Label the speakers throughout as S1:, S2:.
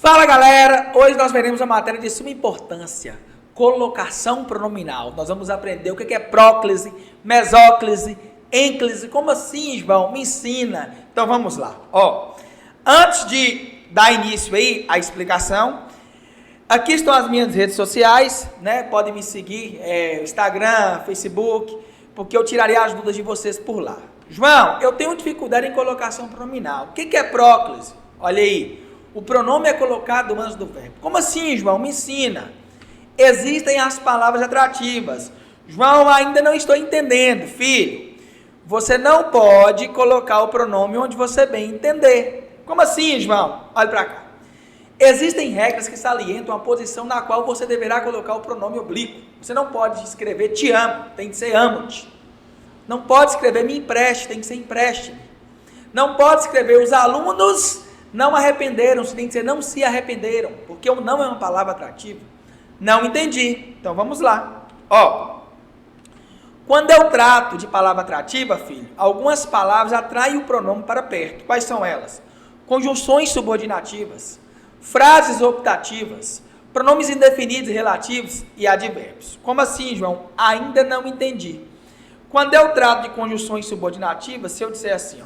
S1: Fala galera, hoje nós veremos a matéria de suma importância, colocação pronominal. Nós vamos aprender o que é próclise, mesóclise, ênclise. Como assim, João? Me ensina. Então vamos lá. Antes de dar início aí à explicação, aqui estão as minhas redes sociais, né? Podem me seguir, Instagram, Facebook, porque eu tirarei as dúvidas de vocês por lá. João, eu tenho dificuldade em colocação pronominal. O que é próclise? Olha aí. O pronome é colocado antes do verbo. Como assim, João? Me ensina. Existem as palavras atrativas. João, ainda não estou entendendo. Filho, você não pode colocar o pronome onde você bem entender. Como assim, João? Olha para cá. Existem regras que salientam a posição na qual você deverá colocar o pronome oblíquo. Você não pode escrever te amo, tem que ser amo-te. Não pode escrever me empreste, tem que ser empreste-me. Não pode escrever os alunos não arrependeram-se, tem que dizer não se arrependeram, porque o não é uma palavra atrativa. Não entendi. Então vamos lá. Quando eu trato de palavra atrativa, filho, algumas palavras atraem o pronome para perto. Quais são elas? Conjunções subordinativas, frases optativas, pronomes indefinidos e relativos e advérbios. Como assim, João? Ainda não entendi. Quando eu trato de conjunções subordinativas, se eu disser assim,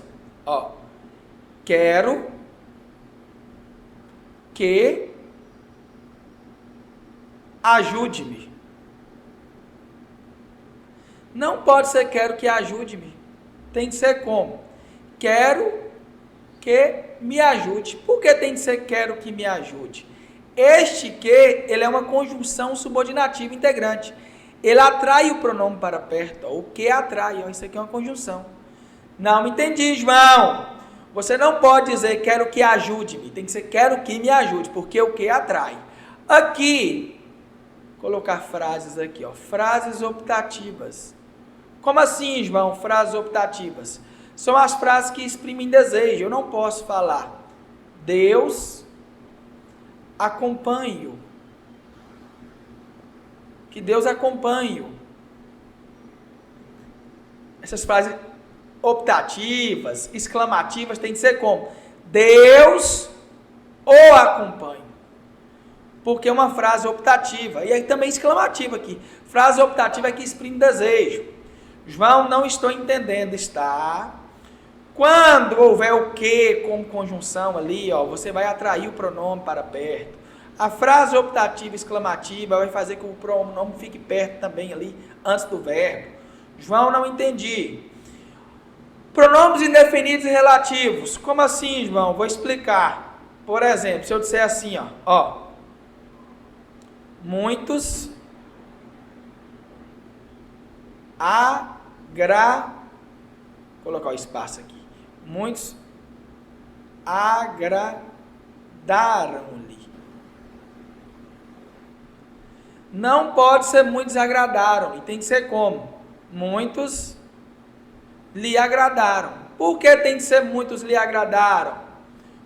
S1: quero que ajude-me. Não pode ser quero que ajude-me. Tem que ser como? Quero que me ajude. Por que tem que ser quero que me ajude? Este que, ele é uma conjunção subordinativa integrante. Ele atrai o pronome para perto. O que atrai? Isso aqui é uma conjunção. Não entendi, João. Você não pode dizer quero que ajude-me, tem que ser quero que me ajude, porque o que atrai. Aqui, colocar frases aqui, frases optativas. Como assim, João, frases optativas? São as frases que exprimem desejo. Eu não posso falar Deus acompanhe-o. Que Deus acompanhe-o. Essas frases optativas, exclamativas, tem que ser como? Deus o acompanha. Porque é uma frase optativa. E aí também exclamativa aqui. Frase optativa é que exprime desejo. João, não estou entendendo. Está. Quando houver o que como conjunção ali, você vai atrair o pronome para perto. A frase optativa exclamativa vai fazer com que o pronome fique perto também ali, antes do verbo. João, não entendi. Pronomes indefinidos e relativos. Como assim, João? Vou explicar. Por exemplo, se eu disser assim, muitos vou colocar o espaço aqui. Muitos agradaram-lhe. Não pode ser muitos agradaram-lhe. Tem que ser como? Muitos lhe agradaram. Por que tem que ser muitos lhe agradaram?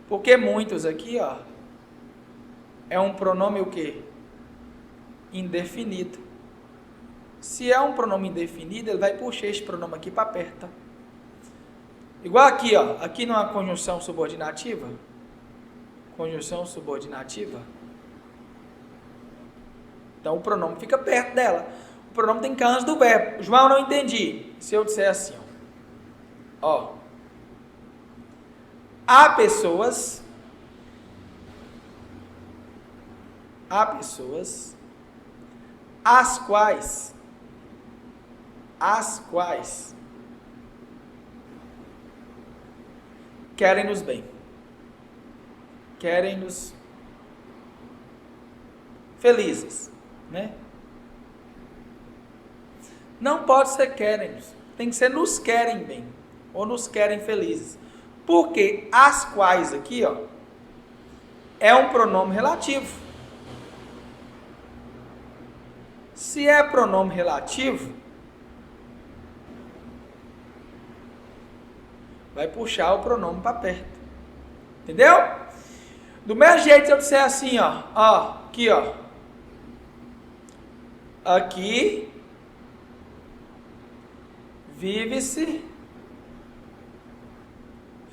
S1: Porque muitos aqui, é um pronome o quê? Indefinido. Se é um pronome indefinido, ele vai puxar esse pronome aqui para perto. Igual aqui, aqui numa conjunção subordinativa. Conjunção subordinativa. Então o pronome fica perto dela. O pronome tem que ir antes do verbo. João, não entendi. Se eu disser assim, há pessoas as quais querem-nos bem, querem-nos felizes, né? Não pode ser querem-nos, tem que ser nos querem bem, ou nos querem felizes. Porque as quais aqui, é um pronome relativo. Se é pronome relativo, vai puxar o pronome para perto. Entendeu? Do mesmo jeito, se eu disser assim, aqui, aqui vive-se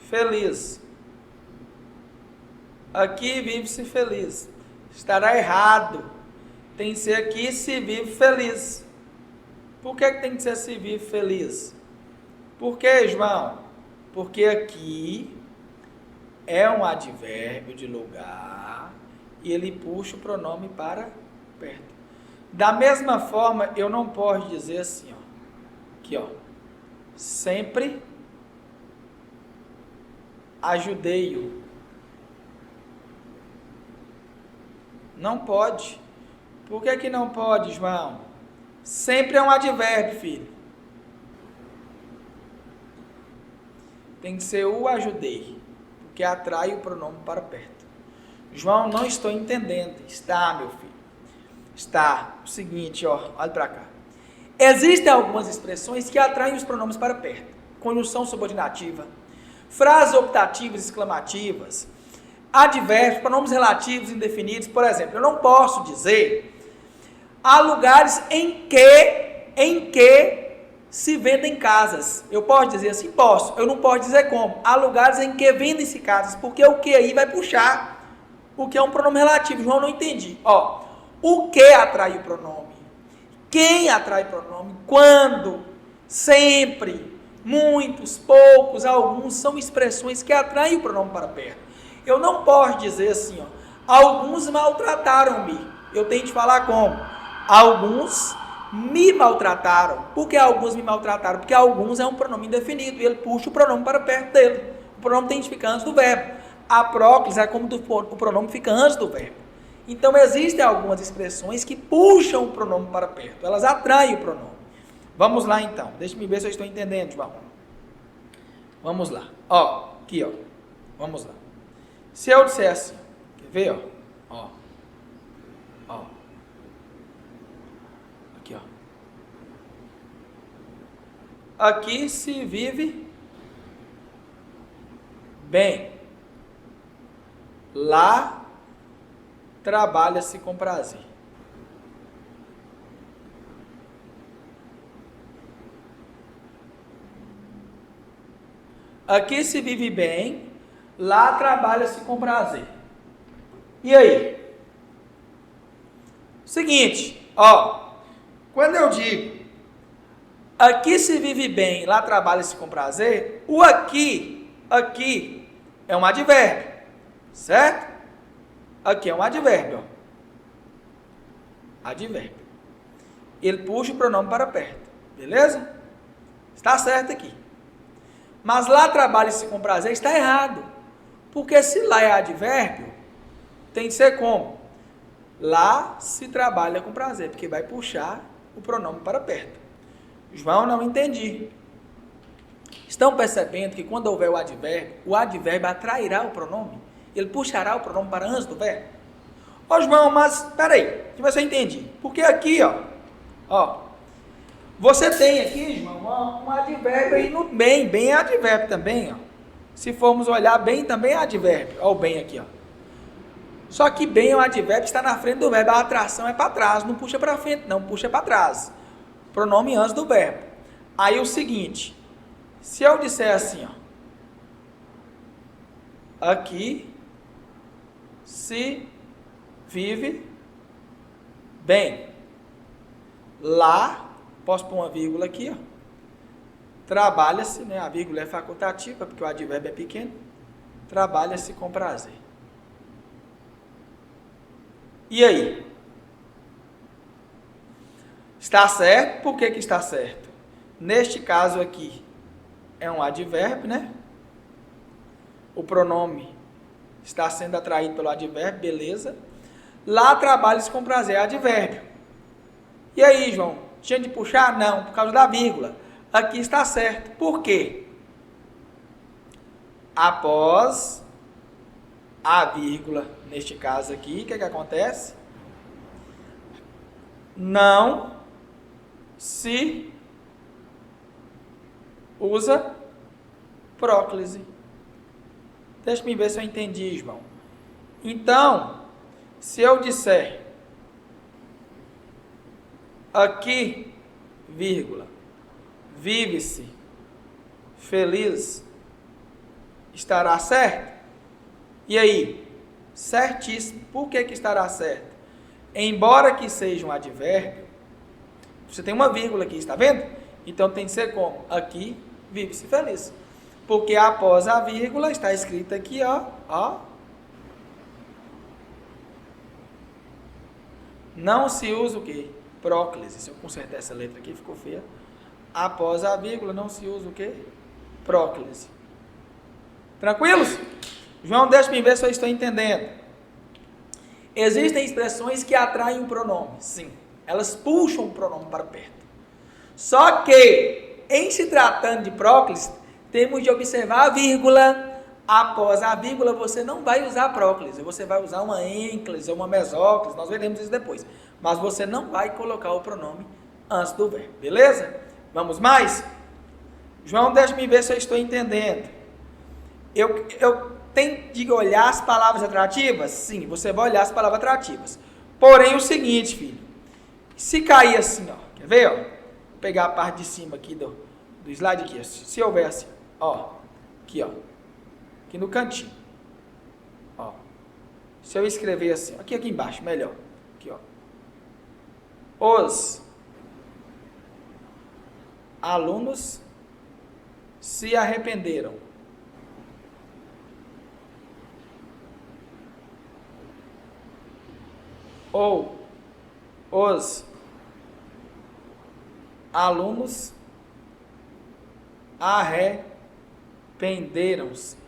S1: feliz. Aqui vive-se feliz. Estará errado. Tem que ser aqui se vive feliz. Por que tem que ser se vive feliz? Por que, João? Porque aqui é um advérbio de lugar e ele puxa o pronome para perto. Da mesma forma, eu não posso dizer assim, ó. Aqui, ó. Sempre ajudei-o. Não pode. Por que não pode, João? Sempre é um advérbio, filho. Tem que ser o ajudei, porque atrai o pronome para perto. João, não estou entendendo. Está, meu filho. Está. O seguinte, ó, olha para cá. Existem algumas expressões que atraem os pronomes para perto. Conjunção subordinativa, frases optativas exclamativas, advérbios, pronomes relativos indefinidos. Por exemplo, eu não posso dizer há lugares em que se vendem casas. Eu posso dizer assim? Posso. Eu não posso dizer como. Há lugares em que vendem-se casas, porque o que aí vai puxar o que é um pronome relativo. João, não entendi. Ó, o que atrai o pronome? Quem atrai o pronome? Quando? Sempre. Muitos, poucos, alguns são expressões que atraem o pronome para perto. Eu não posso dizer assim, ó, alguns maltrataram-me. Eu tenho que falar como? Alguns me maltrataram. Por que alguns me maltrataram? Porque alguns é um pronome indefinido e ele puxa o pronome para perto dele. O pronome tem que ficar antes do verbo. A próclise é como o pronome fica antes do verbo. Então, existem algumas expressões que puxam o pronome para perto. Elas atraem o pronome. Vamos lá, então. Deixa-me ver se eu estou entendendo, João. Vamos lá. Ó, aqui, ó. Vamos lá. Se eu disser assim, quer ver, ó? Ó. Aqui, ó. Aqui se vive bem. Lá trabalha-se com prazer. Aqui se vive bem, lá trabalha-se com prazer. E aí? Seguinte, ó, quando eu digo aqui se vive bem, lá trabalha-se com prazer, o aqui é um advérbio, certo? Aqui é um advérbio, ó. Advérbio. Ele puxa o pronome para perto, beleza? Está certo aqui. Mas lá trabalha-se com prazer, está errado. Porque se lá é advérbio, tem que ser como? Lá se trabalha com prazer, porque vai puxar o pronome para perto. João, não entendi. Estão percebendo que quando houver o advérbio atrairá o pronome? Ele puxará o pronome para antes do verbo? Ó, João, mas peraí, deixa eu ver se eu entendi. Porque aqui, ó, você tem aqui, João, um advérbio aí no bem. Bem é advérbio também, ó. Se formos olhar, bem também é advérbio. Ó, o bem aqui, ó. Só que bem é um advérbio que está na frente do verbo. A atração é para trás, não puxa para frente, não, puxa para trás. Pronome antes do verbo. Aí o seguinte, se eu disser assim, ó. Aqui se vive bem. Lá, posso pôr uma vírgula aqui, ó. Trabalha-se, né? A vírgula é facultativa, porque o advérbio é pequeno. Trabalha-se com prazer. E aí? Está certo? Por que está certo? Neste caso aqui, é um advérbio, né? O pronome está sendo atraído pelo advérbio, beleza. Lá trabalha-se com prazer, é advérbio. E aí, João? Tinha de puxar? Não, por causa da vírgula. Aqui está certo. Por quê? Após a vírgula, neste caso aqui, o que acontece? Não se usa próclise. Deixa-me ver se eu entendi, João. Então, se eu disser aqui, vírgula, vive-se feliz, estará certo? E aí? Certíssimo. Por que estará certo? Embora que seja um advérbio, você tem uma vírgula aqui, está vendo? Então tem que ser como? Aqui, vive-se feliz. Porque após a vírgula está escrito aqui, ó. Não se usa o quê? Próclise. Se eu consertar essa letra aqui, ficou feia. Após a vírgula, não se usa o quê? Próclise. Tranquilos? João, deixa-me ver se eu estou entendendo. Existem expressões que atraem o pronome. Sim. Elas puxam o pronome para perto. Só que, em se tratando de próclise, temos de observar a vírgula. Após a vírgula, você não vai usar próclise. Você vai usar uma ênclise ou uma mesóclise. Nós veremos isso depois. Mas você não vai colocar o pronome antes do verbo. Beleza? Vamos mais? João, deixa-me ver se eu estou entendendo. Eu tenho de olhar as palavras atrativas? Sim, você vai olhar as palavras atrativas. Porém, o seguinte, filho. Se cair assim, ó. Quer ver, ó? Vou pegar a parte de cima aqui do slide aqui. Se houver assim, ó. Aqui, ó. Aqui no cantinho. Ó. Se eu escrever assim, aqui embaixo, melhor. Aqui, ó. Os alunos se arrependeram. Ou os alunos arrependeram-se.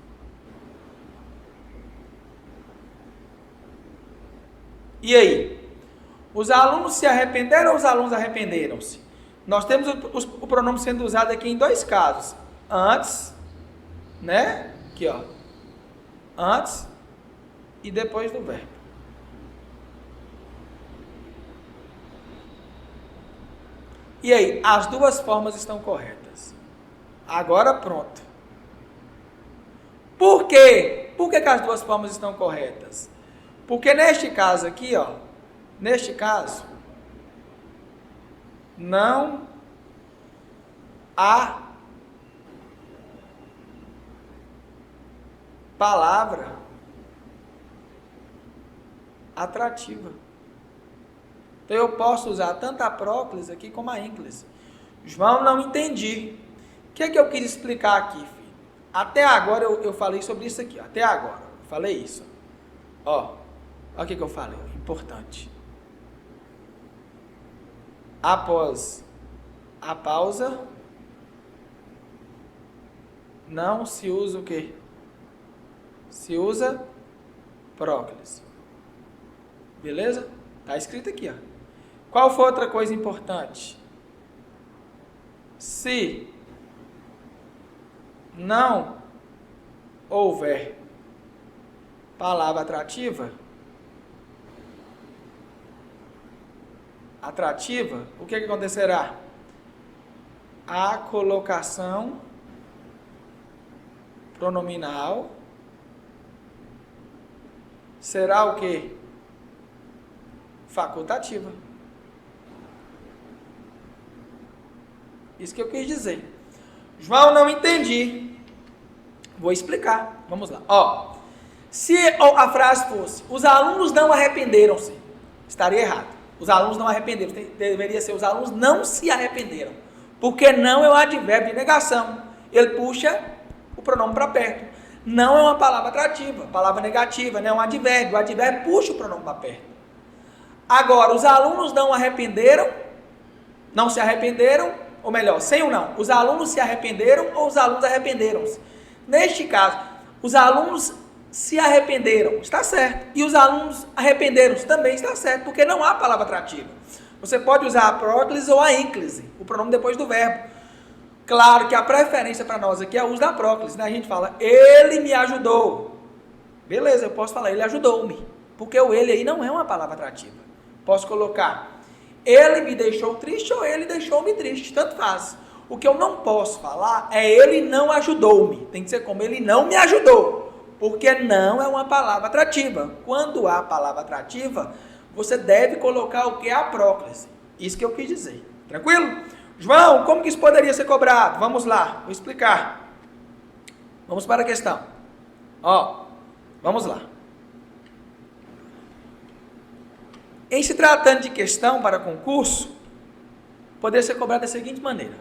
S1: E aí? Os alunos se arrependeram ou os alunos arrependeram-se? Nós temos o pronome sendo usado aqui em dois casos. Antes, né? Aqui, ó. Antes e depois do verbo. E aí, as duas formas estão corretas. Agora pronto. Por quê? Por que as duas formas estão corretas? Porque neste caso aqui, ó, neste caso, não há palavra atrativa. Então eu posso usar tanto a próclise aqui como a ênclise. João, não entendi. O que é que eu quis explicar aqui, filho? Até agora eu falei sobre isso aqui. Ó. Até agora eu falei isso. Ó, olha o que eu falei. Importante. Após a pausa, não se usa o quê? Se usa próclise. Beleza? Está escrito aqui, ó. Qual foi outra coisa importante? Se não houver palavra atrativa, o que acontecerá? A colocação pronominal será o quê? Facultativa. Isso que eu quis dizer. João, não entendi. Vou explicar. Vamos lá. Ó, se a frase fosse, os alunos não arrependeram-se, estaria errado. Os alunos não arrependeram. Deveria ser, os alunos não se arrependeram. Porque não é um advérbio de negação. Ele puxa o pronome para perto. Não é uma palavra atrativa, palavra negativa, não é um advérbio. O advérbio puxa o pronome para perto. Agora, os alunos não se arrependeram, ou melhor, sem o não. Os alunos se arrependeram ou os alunos arrependeram-se. Neste caso, os alunos se arrependeram, está certo. E os alunos arrependeram-se, também está certo, porque não há palavra atrativa. Você pode usar a próclise ou a ênclise, o pronome depois do verbo. Claro que a preferência para nós aqui é o uso da próclise, né? A gente fala, ele me ajudou. Beleza, eu posso falar, ele ajudou-me. Porque o ele aí não é uma palavra atrativa. Posso colocar, ele me deixou triste ou ele deixou-me triste, tanto faz. O que eu não posso falar é ele não ajudou-me. Tem que ser como ele não me ajudou. Porque não é uma palavra atrativa. Quando há palavra atrativa, você deve colocar o que é a próclise. Isso que eu quis dizer. Tranquilo? João, como que isso poderia ser cobrado? Vamos lá, vou explicar. Vamos para a questão. Ó, vamos lá. Em se tratando de questão para concurso, poderia ser cobrado da seguinte maneira.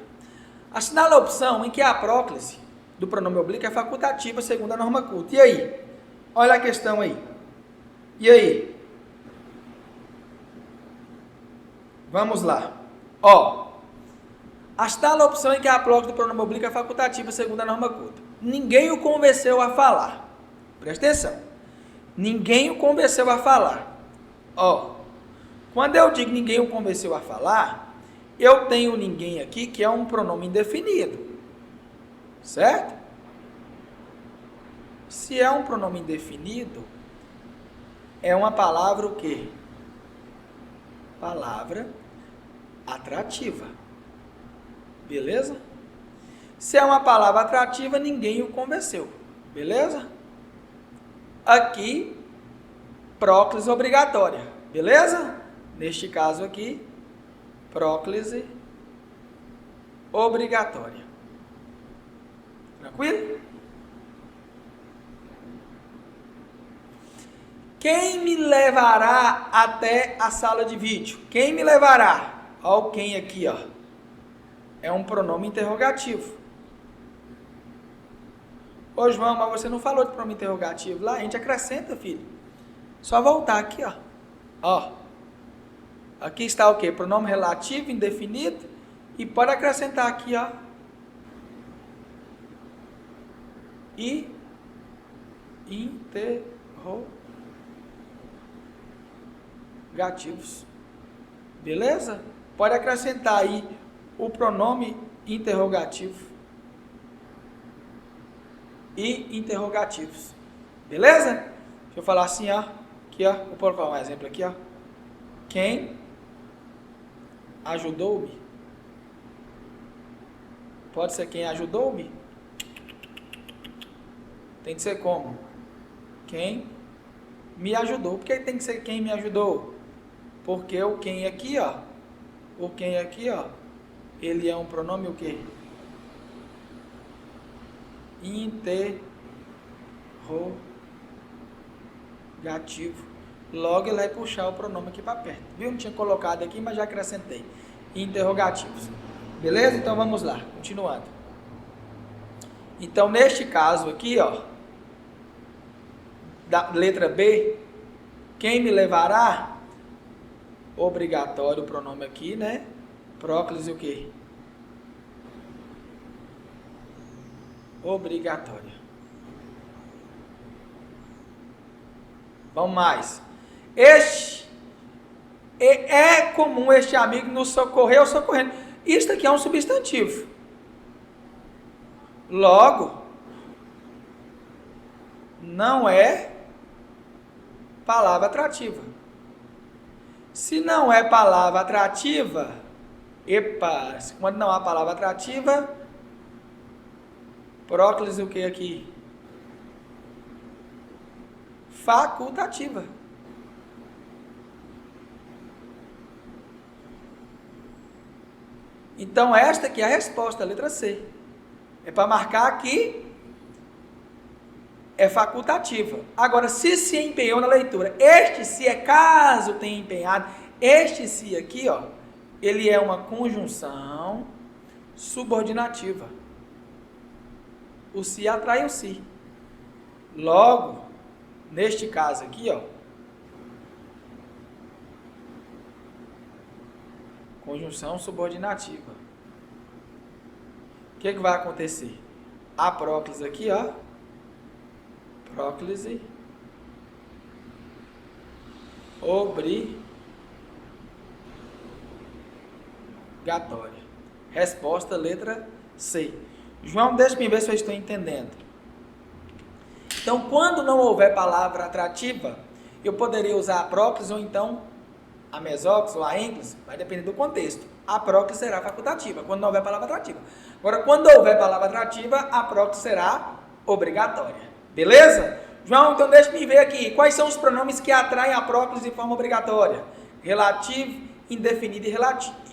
S1: Assinale a opção em que a próclise do pronome oblíquo é facultativa segundo a norma culta. E aí? Olha a questão aí. E aí? Vamos lá. Assinale a opção em que a próclise do pronome oblíquo é facultativa segundo a norma culta. Ninguém o convenceu a falar. Presta atenção. Ninguém o convenceu a falar. Quando eu digo ninguém o convenceu a falar, eu tenho ninguém aqui que é um pronome indefinido. Certo? Se é um pronome indefinido, é uma palavra o quê? Palavra atrativa. Beleza? Se é uma palavra atrativa, ninguém o convenceu. Beleza? Aqui, próclise obrigatória. Beleza? Neste caso aqui, próclise obrigatória. Tranquilo? Quem me levará até a sala de vídeo? Quem me levará? Olha o quem aqui, ó. É um pronome interrogativo. Ô João, mas você não falou de pronome interrogativo lá? A gente acrescenta, filho. Só voltar aqui, ó. Aqui está o quê? Pronome relativo, indefinido. E pode acrescentar aqui, ó. E interrogativos. Beleza? Pode acrescentar aí o pronome interrogativo e interrogativos. Beleza? Deixa eu falar assim, ó. Aqui, ó. Vou colocar um exemplo aqui, ó. Quem ajudou-me? Pode ser quem ajudou-me? Tem que ser como? Quem me ajudou. Por que tem que ser quem me ajudou? Porque o quem aqui, ó. O quem aqui, ó. Ele é um pronome o quê? Interrogativo. Logo ele vai puxar o pronome aqui para perto. Viu? Não tinha colocado aqui, mas já acrescentei. Interrogativos. Beleza? Então vamos lá. Continuando. Então neste caso aqui, ó. Da letra B. Quem me levará? Obrigatório o pronome aqui, né? Próclise o quê? Obrigatória. Vamos mais. É comum este amigo nos socorrer ou socorrendo. Isto aqui é um substantivo. Logo, não é palavra atrativa. Se não é palavra atrativa, quando não há palavra atrativa, próclise o que aqui? Facultativa. Então esta aqui é a resposta, a letra C. É para marcar que é facultativa. Agora, se empenhou na leitura, este se é caso tenha empenhado, este se aqui, ó, ele é uma conjunção subordinativa. O se atrai o se. Logo, neste caso aqui, ó, conjunção subordinativa. O que vai acontecer? A próclise aqui, ó, próclise obrigatória. Resposta, letra C. João, deixa eu ver se eu estou entendendo. Então, quando não houver palavra atrativa, eu poderia usar a próclise ou então a mesóclise ou a ênclise, vai depender do contexto. A próclise será facultativa, quando não houver palavra atrativa. Agora, quando houver palavra atrativa, a próclise será obrigatória. Beleza? João, então deixa eu ver aqui. Quais são os pronomes que atraem a próclise de forma obrigatória? Relativo, indefinido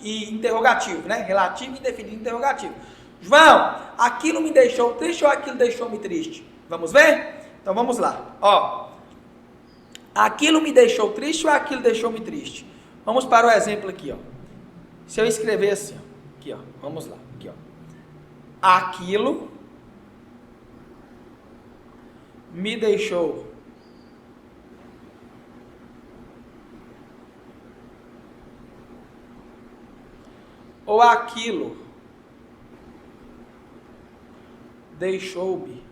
S1: e interrogativo, né? Relativo, indefinido e interrogativo. João, aquilo me deixou triste ou aquilo deixou-me triste? Vamos ver? Então vamos lá. Ó, aquilo me deixou triste ou aquilo deixou-me triste? Vamos para o exemplo aqui, ó. Se eu escrever assim, ó, aqui, ó, vamos lá, aqui, ó. Aquilo me deixou ou aquilo deixou-me.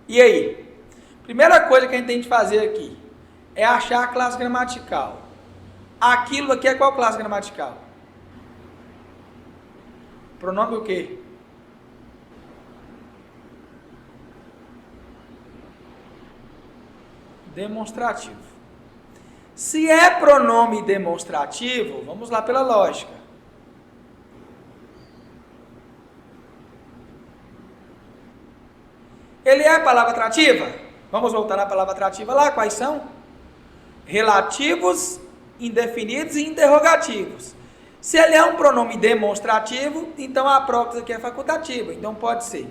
S1: E aí? Primeira coisa que a gente tem que fazer aqui é achar a classe gramatical. Aquilo aqui é qual classe gramatical? Pronome o quê? Demonstrativo. Se é pronome demonstrativo, vamos lá pela lógica. Ele é palavra atrativa? Vamos voltar na palavra atrativa lá, quais são? Relativos, indefinidos e interrogativos. Se ele é um pronome demonstrativo, então a próclise aqui é facultativa. Então pode ser,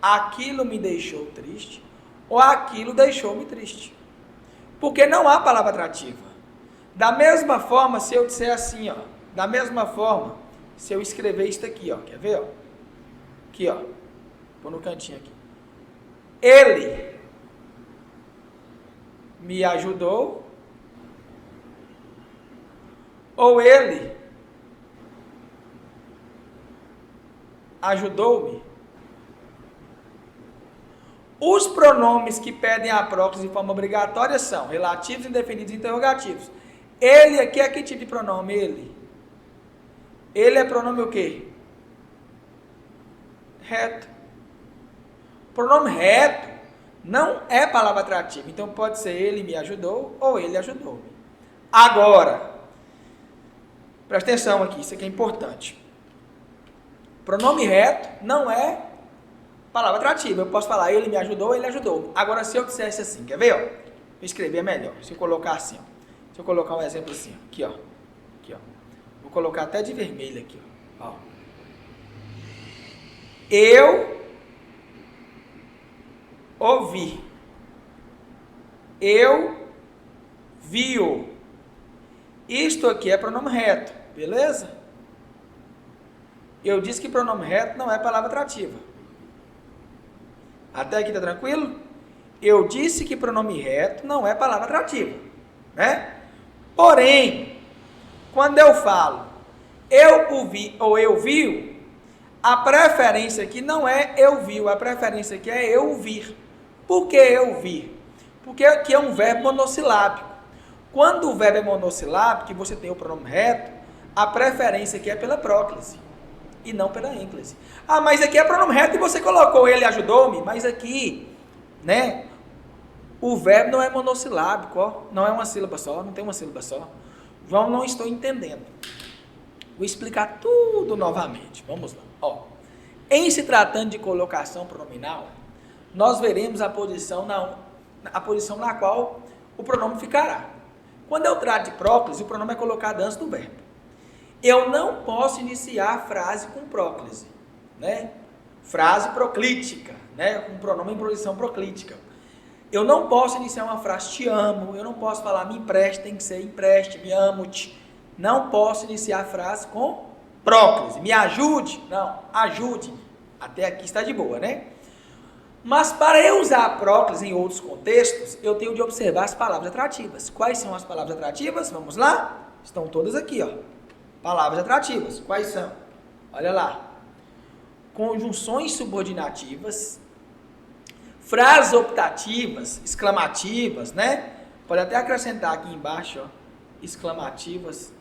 S1: aquilo me deixou triste, ou aquilo deixou-me triste. Porque não há palavra atrativa. Da mesma forma, se eu disser assim, ó, da mesma forma, se eu escrever isso aqui, ó, quer ver, ó? Aqui, ó, vou no cantinho aqui. Ele me ajudou, ou ele ajudou-me. Os pronomes que pedem a próclise de forma obrigatória são relativos, indefinidos e interrogativos. Ele aqui é que tipo de pronome? Ele. Ele é pronome o quê? Reto. Pronome reto não é palavra atrativa. Então pode ser ele me ajudou ou ele ajudou-me. Agora, presta atenção aqui, isso aqui é importante. Pronome reto não é palavra atrativa. Eu posso falar ele me ajudou, ele ajudou. Agora, se eu dissesse assim, quer ver? Ó? Vou escrever melhor. Se eu colocar assim, ó. Se eu colocar um exemplo assim, ó. Aqui, ó. Aqui, ó. Vou colocar até de vermelho aqui, ó. Eu ouvi. Eu vi-o. Isto aqui é pronome reto, beleza? Eu disse que pronome reto não é palavra atrativa. Até aqui tá tranquilo? Eu disse que pronome reto não é palavra atrativa, né? Porém, quando eu falo eu o vi ou eu vi, a preferência aqui não é eu vi, a preferência aqui é eu vir. Por que eu vi? Porque aqui é um verbo monossilábico. Quando o verbo é monossilábico, e você tem o pronome reto, a preferência aqui é pela próclise e não pela ênclise. Ah, mas aqui é pronome reto e você colocou ele ajudou-me, mas aqui, né, o verbo não é monossilábico, ó, não é uma sílaba só, não tem uma sílaba só. João, não estou entendendo. Vou explicar tudo novamente, vamos lá. Ó, em se tratando de colocação pronominal, nós veremos a posição na qual o pronome ficará. Quando eu trato de próclise, o pronome é colocado antes do verbo. Eu não posso iniciar a frase com próclise, né? Frase proclítica, né? Com pronome em posição proclítica. Eu não posso iniciar uma frase te amo, eu não posso falar me empreste, tem que ser empreste, me amo-te. Não posso iniciar a frase com próclise. Me ajude? Não, ajude-me. Até aqui está de boa, né? Mas para eu usar a próclise em outros contextos, eu tenho de observar as palavras atrativas. Quais são as palavras atrativas? Vamos lá? Estão todas aqui, ó. Palavras atrativas. Quais são? Olha lá. Conjunções subordinativas, frases optativas, exclamativas, né? Pode até acrescentar aqui embaixo, ó, exclamativas.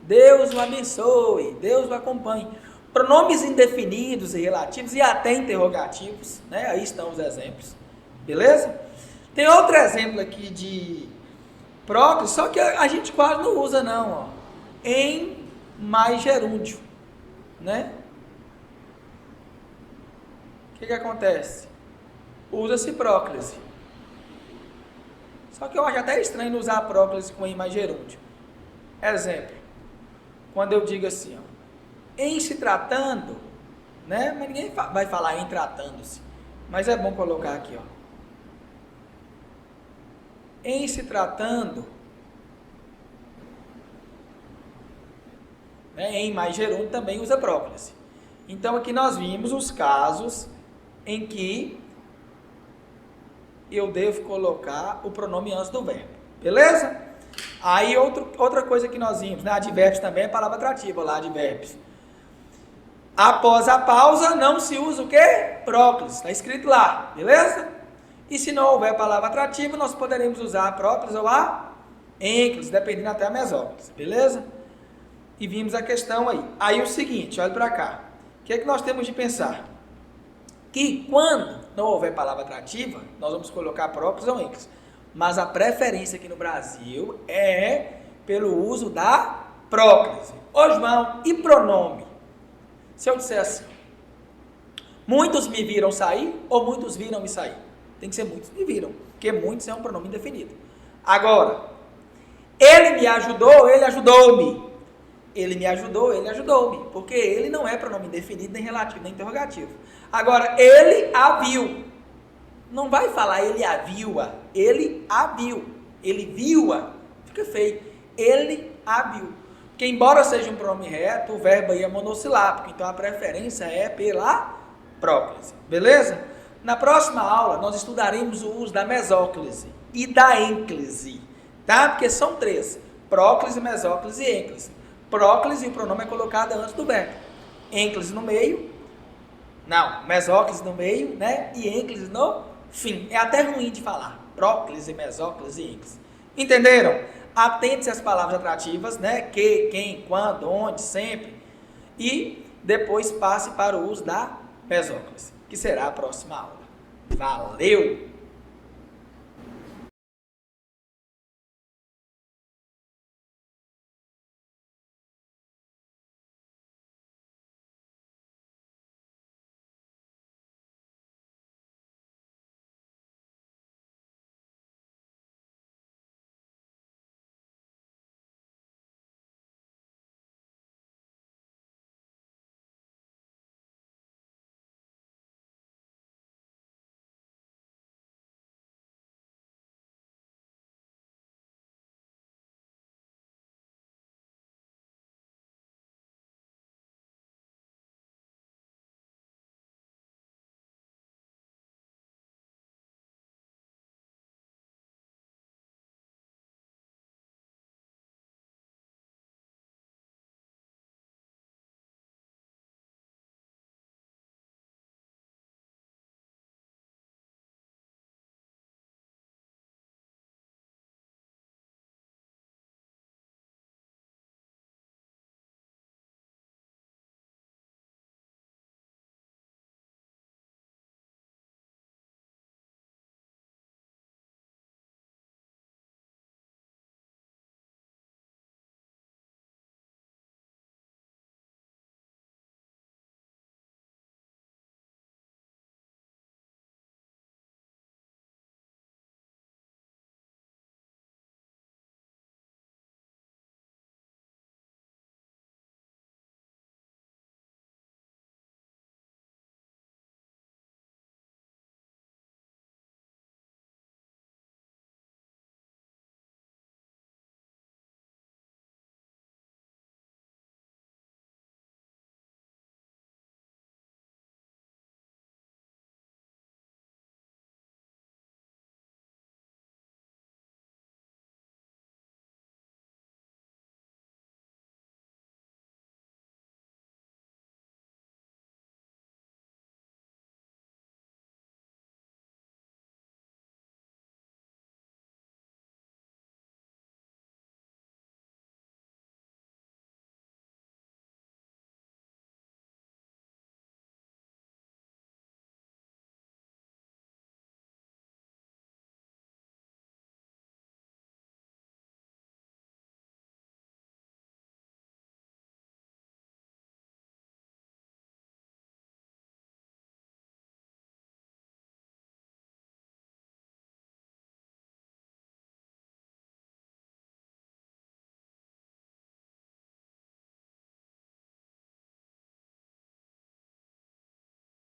S1: Deus o abençoe, Deus o acompanhe. Pronomes indefinidos e relativos e até interrogativos, né? Aí estão os exemplos, beleza? Tem outro exemplo aqui de próclise, só que a gente quase não usa não, ó. Em mais gerúndio, né? O que acontece? Usa-se próclise. Só que eu acho até estranho usar a próclise com em mais gerúndio. Exemplo. Quando eu digo assim, ó, em se tratando né? Mas ninguém vai falar em tratando-se. Mas é bom colocar aqui, ó. Em se tratando, né, em mais gerúndio também usa próclise. Então aqui nós vimos os casos em que eu devo colocar o pronome antes do verbo, beleza? Aí outra coisa que nós vimos, né? Advérbios também é palavra atrativa lá, advérbios. Após a pausa não se usa o quê? Próclise, está escrito lá, beleza? E se não houver palavra atrativa, nós poderemos usar a próclise ou a ênclise, dependendo até a mesóclise, beleza? E vimos a questão aí. Aí o seguinte, olha para cá. O que é que nós temos de pensar? Que quando não houver palavra atrativa, nós vamos colocar próclise ou ênclise. Mas a preferência aqui no Brasil é pelo uso da próclise. Ô João, e pronome? Se eu disser assim, muitos me viram sair ou muitos viram me sair? Tem que ser muitos me viram, porque muitos é um pronome indefinido. Agora, ele me ajudou, ele ajudou-me. Ele me ajudou, ele ajudou-me, porque ele não é pronome indefinido, nem relativo, nem interrogativo. Agora, ele a viu. Não vai falar ele a viu-a, ele a viu. Ele viu-a, fica feio. Ele a viu. Porque embora seja um pronome reto, o verbo aí é monossilábico, então a preferência é pela próclise, beleza? Na próxima aula, nós estudaremos o uso da mesóclise e da ênclise, tá? Porque são três, próclise, mesóclise e ênclise. Próclise, o pronome é colocado antes do verbo. Ênclise no meio, não, mesóclise no meio, né? E ênclise no fim. É até ruim de falar, próclise, mesóclise e ênclise. Entenderam? Atente-se às palavras atrativas, né? Que, quem, quando, onde, sempre. E depois passe para o uso da mesóclise, que será a próxima aula. Valeu!